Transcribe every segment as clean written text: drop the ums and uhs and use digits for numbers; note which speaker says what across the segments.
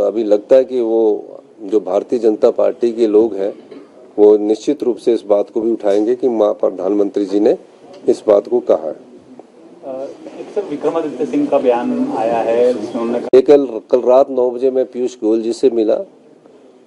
Speaker 1: अभी लगता है कि वो जो भारतीय जनता पार्टी के लोग हैं वो निश्चित रूप से इस बात को भी उठाएंगे कि मां प्रधानमंत्री जी ने इस बात को कहा है।
Speaker 2: एक सर विक्रमादित्य सिंह का बयान आया है जिसमें उन्होंने
Speaker 1: कल रात 9 बजे मैं पीयूष गोयल जी से मिला,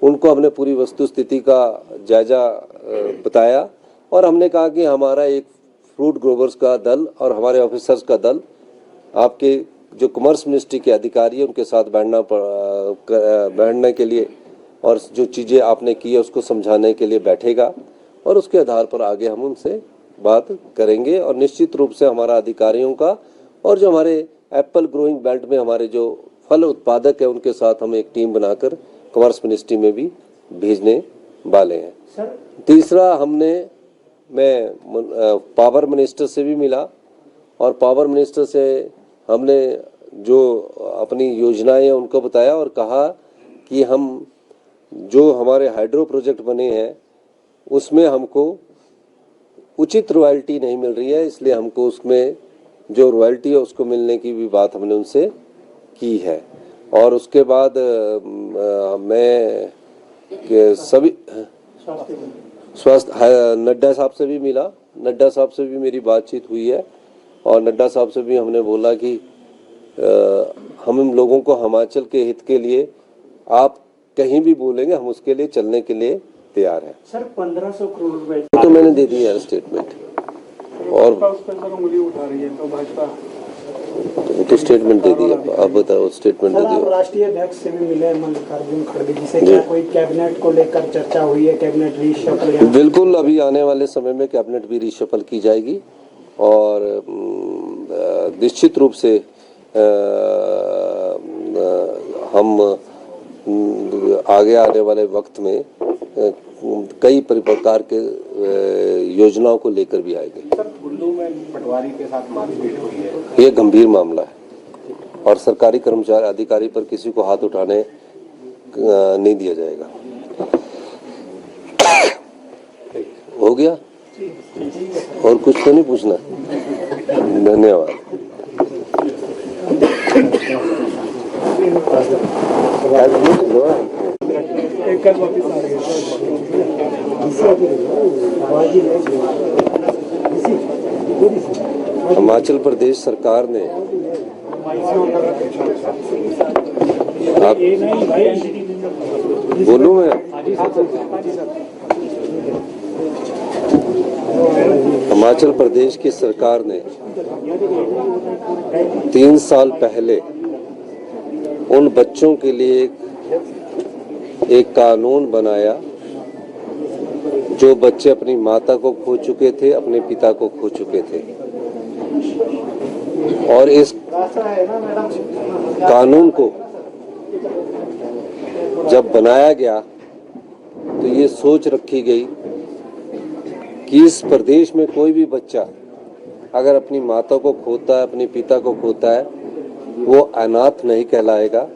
Speaker 1: उनको हमने पूरी वस्तु स्थिति का जायजा बताया और हमने कहा कि हमारा एक फ्रूट ग्रोवर्स का दल और हमारे ऑफिसर्स का दल आपके जो कॉमर्स मिनिस्ट्री के अधिकारी हैं उनके साथ बैठने के लिए और जो चीज़ें आपने की है उसको समझाने के लिए बैठेगा और उसके आधार पर आगे हम उनसे बात करेंगे और निश्चित रूप से हमारा अधिकारियों का और जो हमारे एप्पल ग्रोइंग बेल्ट में हमारे जो फल उत्पादक है उनके साथ हम एक टीम बनाकर कॉमर्स मिनिस्ट्री में भी भेजने वाले हैं। तीसरा मैं पावर मिनिस्टर से भी मिला और पावर मिनिस्टर से हमने जो अपनी योजनाएं हैं उनको बताया और कहा कि हम जो हमारे हाइड्रो प्रोजेक्ट बने हैं उसमें हमको उचित रॉयल्टी नहीं मिल रही है, इसलिए हमको उसमें जो रॉयल्टी है उसको मिलने की भी बात हमने उनसे की है। और उसके बाद मैं सभी स्वास्थ्य नड्डा साहब से भी मिला, नड्डा साहब से भी मेरी बातचीत हुई है और नड्डा साहब से भी हमने बोला कि हम लोगों को हिमाचल के हित के लिए आप कहीं भी बोलेंगे हम उसके लिए चलने के लिए तैयार हैं।
Speaker 3: सर 1500 करोड़ रुपए
Speaker 1: तो मैंने दे दिया है स्टेटमेंट और
Speaker 3: उंगली उठा रही है तो भाजपा
Speaker 1: तो स्टेटमेंट दे दिया। आप बताओ स्टेटमेंट दे
Speaker 3: सर, आप
Speaker 1: दिया।
Speaker 3: राष्ट्रीय अध्यक्ष से भी मिले मल्लिकार्जुन खड़गे जी से, क्या कोई कैबिनेट को लेकर चर्चा हुई है? Cabinet reshuffle? बिल्कुल,
Speaker 1: अभी आने वाले समय में कैबिनेट भी रीशफल की जाएगी और निश्चित रूप से हम आगे आने वाले वक्त में कई प्रकार के योजनाओं को लेकर भी आएंगे।
Speaker 4: सर, कुल्लू में पटवारी के साथ मारपीट हुई है,
Speaker 1: ये गंभीर मामला है और सरकारी कर्मचारी अधिकारी पर किसी को हाथ उठाने नहीं दिया जाएगा। हो गया और कुछ तो नहीं पूछना? धन्यवाद। हिमाचल प्रदेश सरकार ने आप बोलूं मैं? हिमाचल प्रदेश की सरकार ने 3 साल पहले उन बच्चों के लिए एक कानून बनाया जो बच्चे अपनी माता को खो चुके थे, अपने पिता को खो चुके थे और इस कानून को जब बनाया गया तो ये सोच रखी गई कि इस प्रदेश में कोई भी बच्चा अगर अपनी माता को खोता है, अपने पिता को खोता है, वो अनाथ नहीं कहलाएगा।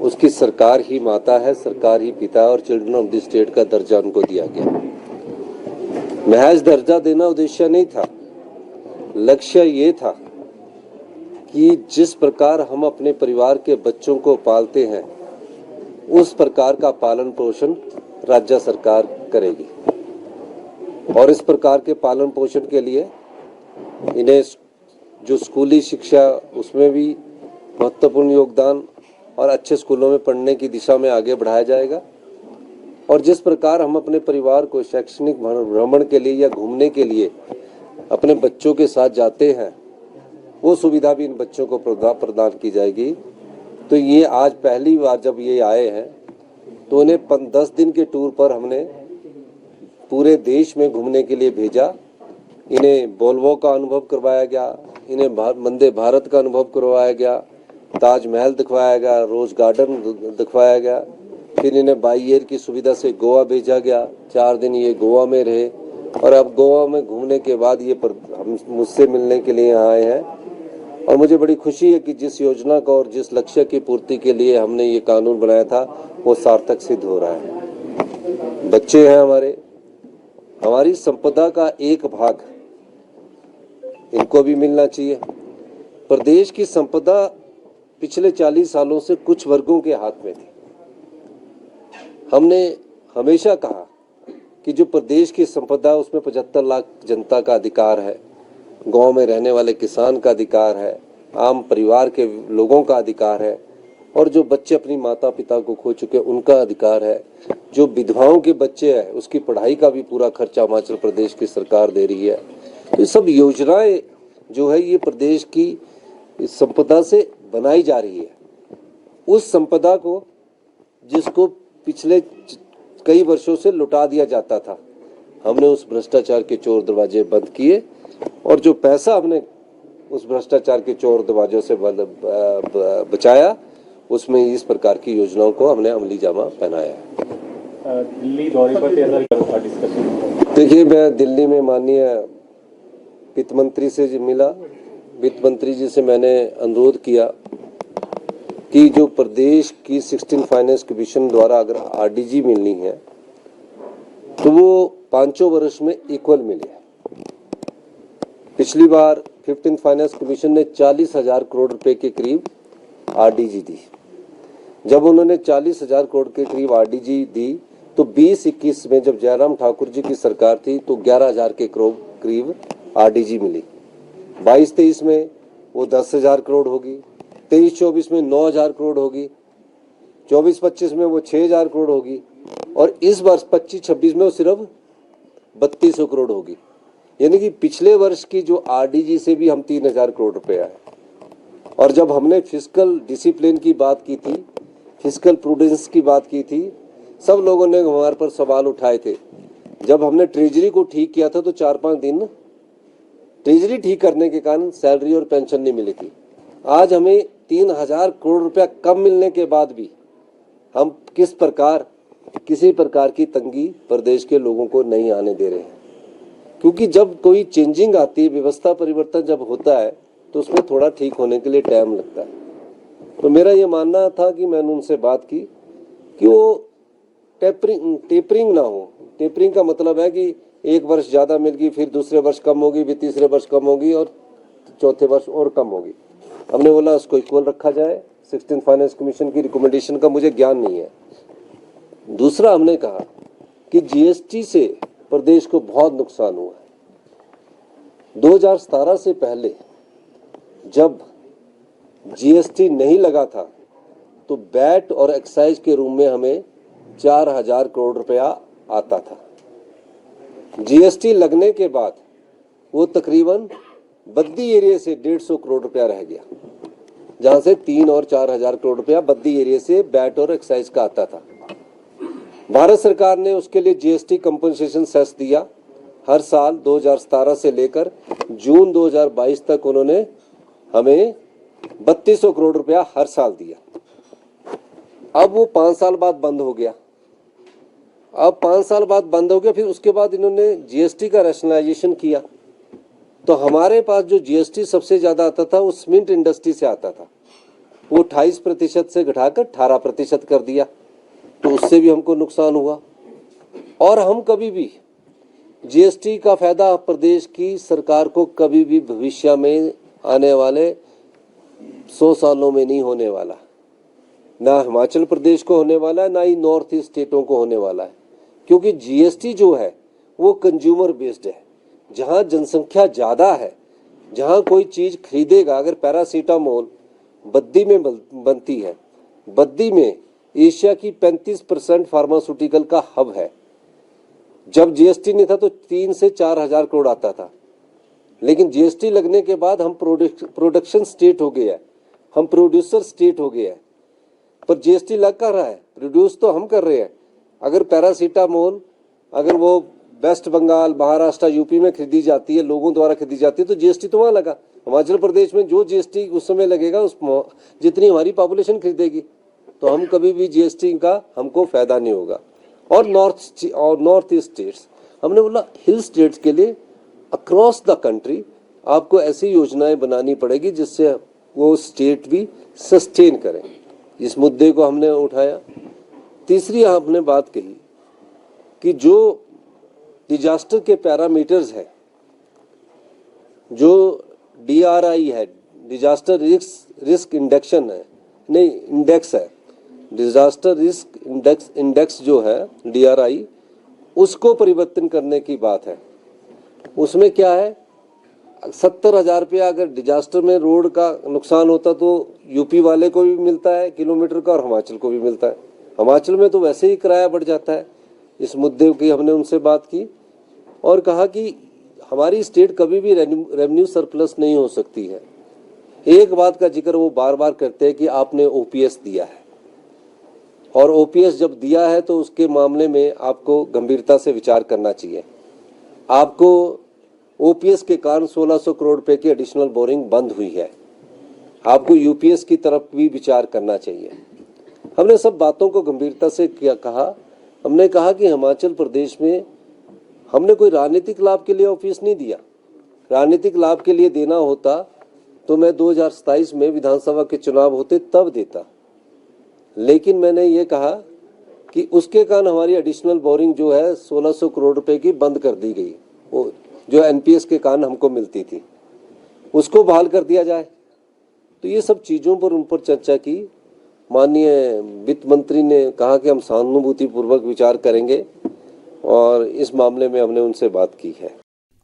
Speaker 1: उसकी सरकार ही माता है, सरकार ही पिता है और चिल्ड्रन ऑफ द स्टेट का दर्जा उनको दिया गया। महज दर्जा देना उद्देश्य नहीं था, लक्ष्य ये था कि जिस प्रकार हम अपने परिवार के बच्चों को पालते हैं उस प्रकार का पालन पोषण राज्य सरकार करेगी और इस प्रकार के पालन पोषण के लिए इन्हें जो स्कूली शिक्षा उसमें भी महत्वपूर्ण योगदान और अच्छे स्कूलों में पढ़ने की दिशा में आगे बढ़ाया जाएगा और जिस प्रकार हम अपने परिवार को शैक्षणिक भ्रमण के लिए या घूमने के लिए अपने बच्चों के साथ जाते हैं वो सुविधा भी इन बच्चों को प्रदान की जाएगी। तो ये आज पहली बार जब ये आए हैं तो उन्हें 10 दिन के टूर पर हमने पूरे देश में घूमने के लिए भेजा। इन्हें वोल्वो का अनुभव करवाया गया, इन्हें वंदे भारत का अनुभव करवाया गया, ताजमहल दिखवाया गया, रोज गार्डन दिखवाया गया, फिर इन्हें बाई एयर की सुविधा से गोवा भेजा गया। 4 दिन ये गोवा में रहे और अब गोवा में घूमने के बाद ये हम मुझसे मिलने के लिए आए हैं और मुझे बड़ी खुशी है कि जिस योजना का और जिस लक्ष्य की पूर्ति के लिए हमने ये कानून बनाया था वो सार्थक सिद्ध हो रहा है। बच्चे हैं हमारी संपदा का एक भाग, इनको भी मिलना चाहिए। प्रदेश की संपदा पिछले 40 सालों से कुछ वर्गों के हाथ में थी। हमने हमेशा कहा कि जो प्रदेश की संपदा है उसमें 75 लाख जनता का अधिकार है, गांव में रहने वाले किसान का अधिकार है, आम परिवार के लोगों का अधिकार है, और जो बच्चे अपनी माता पिता को खो चुके उनका अधिकार है, जो विधवाओं के बच्चे हैं उसकी पढ़ाई का भी पूरा खर्चा हिमाचल प्रदेश की सरकार दे रही है। तो ये सब योजनाएं जो है ये प्रदेश की इस संपदा से बनाई जा रही है। उस संपदा को जिसको पिछले कई वर्षों से लुटा दिया जाता था, हमने उस भ्रष्टाचार के चोर दरवाजे बंद किए, और जो पैसा हमने उस भ्रष्टाचार के चोर दरवाजों से बचाया उसमें इस प्रकार की योजनाओं को हमने अमली जामा पहनाया है।
Speaker 2: दिल्ली दौरे पर डिस्कशन।
Speaker 1: देखिए, मैं दिल्ली में माननीय वित्त मंत्री से मिला। वित्त मंत्री जी से मैंने अनुरोध किया कि जो प्रदेश की 16 फाइनेंस कमीशन द्वारा अगर आरडीजी मिलनी है तो वो 5 वर्ष में इक्वल मिले। पिछली बार 15 फाइनेंस कमीशन ने 40,000 करोड़ रुपए के करीब आरडीजी दी। जब उन्होंने 40,000 करोड़ के करीब आरडीजी दी तो 20-21 में जब जयराम ठाकुर जी की सरकार थी तो 11,000 के करीब आरडीजी मिली। 22-23 में वो 10,000 करोड़ होगी, 23-24 में 9,000 करोड़ होगी, 24-25 में वो 6,000 करोड़ होगी, और इस वर्ष 25-26 में वो सिर्फ 3200 करोड़ होगी। यानी कि पिछले वर्ष की जो आरडीजी से भी हम 3,000 करोड़ रुपए आए। और जब हमने फिस्कल डिसिप्लिन की बात की थी, फिस्कल प्रूडेंस की बात की थी, सब लोगों ने हमारे पर सवाल उठाए थे। जब हमने ट्रेजरी को ठीक किया था तो 4-5 दिन ट्रेजरी ठीक करने के कारण सैलरी और पेंशन नहीं मिली थी। आज हमें 3,000 करोड़ रुपया कम मिलने के बाद भी हम किसी प्रकार की तंगी प्रदेश के लोगों को नहीं आने दे रहे हैं, क्योंकि जब कोई चेंजिंग आती है, व्यवस्था परिवर्तन जब होता है तो उसमें थोड़ा ठीक होने के लिए टाइम लगता है। तो मेरा ये मानना था कि मैंने उनसे बात की कि वो टेपरिंग ना हो। टेपरिंग का मतलब है कि एक वर्ष ज़्यादा मिल गई, फिर दूसरे वर्ष कम होगी, फिर तीसरे वर्ष कम होगी और चौथे वर्ष और कम होगी। हमने बोला उसको इक्वल रखा जाए। 16 फाइनेंस कमीशन की रिकमेंडेशन का मुझे ज्ञान नहीं है। दूसरा, हमने कहा कि जीएसटी से प्रदेश को बहुत नुकसान हुआ है। 2017 से पहले जब जीएसटी नहीं लगा था तो वैट और एक्साइज के रूम में हमें 4,000 करोड़ रुपया आता था। जीएसटी लगने के बाद वो तकरीबन बद्दी एरिया से 150 करोड़ रुपया रह गया, जहां से 3 और 4,000 करोड़ रुपया बद्दी एरिया से वैट और एक्साइज का आता था। भारत सरकार ने उसके लिए जीएसटी कंपनसेशन सेस दिया हर साल। 2017 से लेकर जून 2022 तक उन्होंने हमें 3200 करोड़ रुपया हर साल दिया। अब वो 5 साल बाद बंद हो गया। फिर उसके बाद इन्होंने जीएसटी का रैशनलाइजेशन किया, तो हमारे पास जो जीएसटी सबसे ज्यादा आता था वो सीमेंट इंडस्ट्री से आता था। वो 28% से घटाकर 18% कर दिया, तो उससे भी हमको नुकसान हुआ। और हम कभी भी जीएसटी का फायदा प्रदेश की सरकार को कभी भी भविष्य में आने वाले 100 सालों में नहीं होने वाला। ना हिमाचल प्रदेश को होने वाला है, ना ही नॉर्थ ईस्ट स्टेटों को होने वाला है, क्योंकि जीएसटी जो है वो कंज्यूमर बेस्ड है। जहां जनसंख्या ज़्यादा है, जहां कोई चीज़ खरीदेगा, अगर पैरासीटामोल बद्दी में बनती है, बद्दी में एशिया की 35% फार्मास्यूटिकल का हब है। जब जीएसटी नहीं था तो 3 से 4,000 करोड़ आता था, लेकिन जीएसटी लगने के बाद हम प्रोडक्शन स्टेट हो गया है, हम प्रोड्यूसर स्टेट हो गया है। पर जीएसटी लग कर रहा है, प्रोड्यूस तो हम कर रहे हैं। अगर पैरासीटामोल अगर वो वेस्ट बंगाल, महाराष्ट्र, यूपी में खरीदी जाती है, लोगों द्वारा खरीदी जाती है, तो जीएसटी तो वहाँ लगा। हिमाचल प्रदेश में जो जीएसटी उस समय लगेगा उस जितनी हमारी पॉपुलेशन खरीदेगी, तो हम कभी भी जीएसटी का हमको फायदा नहीं होगा। और नॉर्थ ईस्ट स्टेट्स, हमने बोला हिल स्टेट्स के लिए अक्रॉस द कंट्री आपको ऐसी योजनाएं बनानी पड़ेगी जिससे वो स्टेट भी सस्टेन करें। इस मुद्दे को हमने उठाया। तीसरी आपने बात कही कि जो डिजास्टर के पैरामीटर्स हैं, जो DRI है, डिजास्टर रिस्क इंडेक्शन है, नहीं, इंडेक्स है, डिजास्टर रिस्क इंडेक्स जो है DRI, उसको परिवर्तन करने की बात है। उसमें क्या है, 70,000 रुपया अगर डिजास्टर में रोड का नुकसान होता तो यूपी वाले को भी मिलता है किलोमीटर का और हिमाचल को भी मिलता है। हिमाचल में तो वैसे ही किराया बढ़ जाता है। इस मुद्दे की हमने उनसे बात की और कहा कि हमारी स्टेट कभी भी रेवेन्यू सरप्लस नहीं हो सकती है। एक बात का जिक्र वो बार बार करते हैं कि आपने OPS दिया है, और OPS जब दिया है तो उसके मामले में आपको गंभीरता से विचार करना चाहिए। आपको OPS के कारण 1600 करोड़ रुपए की एडिशनल बोरिंग बंद हुई है, आपको UPS की तरफ भी विचार करना चाहिए। हमने सब बातों को गंभीरता से क्या कहा, हमने कहा कि हिमाचल प्रदेश में हमने कोई राजनीतिक लाभ के लिए OPS नहीं दिया। राजनीतिक लाभ के लिए देना होता तो मैं 2027 में विधानसभा के चुनाव होते तब देता, लेकिन मैंने ये कहा कि उसके कारण हमारी एडिशनल बोरिंग जो है 1600 करोड़ रुपए की बंद कर दी गई, वो जो NPS के कारण हमको मिलती थी उसको बहाल कर दिया जाए। तो ये सब चीज़ों पर उन पर चर्चा की। माननीय वित्त मंत्री ने कहा कि हम सहानुभूतिपूर्वक विचार करेंगे और इस मामले में हमने उनसे बात की है।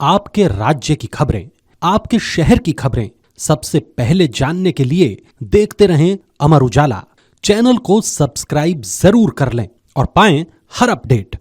Speaker 5: आपके राज्य की खबरें, आपके शहर की खबरें सबसे पहले जानने के लिए देखते रहें अमर उजाला। चैनल को सब्सक्राइब जरूर कर लें और पाएं हर अपडेट।